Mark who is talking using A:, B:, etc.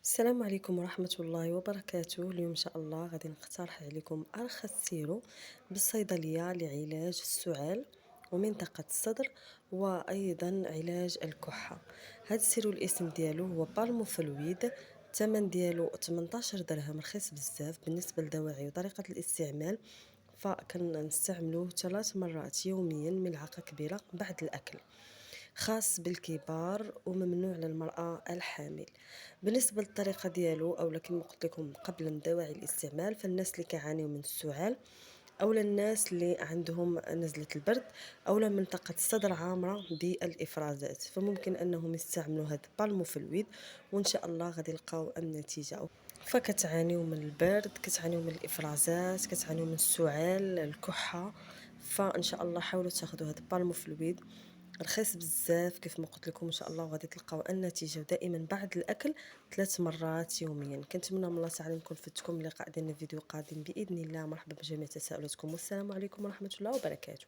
A: السلام عليكم ورحمة الله وبركاته. اليوم إن شاء الله غادي نقترح عليكم أرخص سيرو بالصيدلية لعلاج السعال ومنطقة الصدر وأيضا علاج الكحة. هاد السيرو الاسم ديالو هو بالموفلويد، الثمن ديالو 18 درهم، رخيص بزاف بالنسبة لدواعي وطريقة الاستعمال. فكنستعملوه 3 مرات يوميا، ملعقة كبيرة بعد الأكل، خاص بالكبار وممنوع للمرأة الحامل. بالنسبة للطريقة ديالو أولا كما قلت لكم قبل من دواعي الاستعمال، فالناس اللي كيعانيو من السعال أولا الناس اللي عندهم نزلة البرد أولا منطقة الصدر عامرة بالإفرازات، فممكن أنهم يستعملوا هاد بالموفلويد وإن شاء الله غادي يلقاو النتيجة. فكتعانيو من البرد، كتعانيو من الإفرازات، كتعانيو من السعال، الكحة، فإن شاء الله حاولوا تاخدوا هاد بالموفلويد، رخيص بزاف كيف ما قلت لكم ان شاء الله، وغادي تلقاو النتيجه دائما بعد الاكل 3 مرات يوميا. كنتمنى من الله تعالى نكون فدتكم. اللقاء ديالنا فيديو قادم باذن الله. مرحبا بجميع تساؤلاتكم، والسلام عليكم ورحمه الله وبركاته.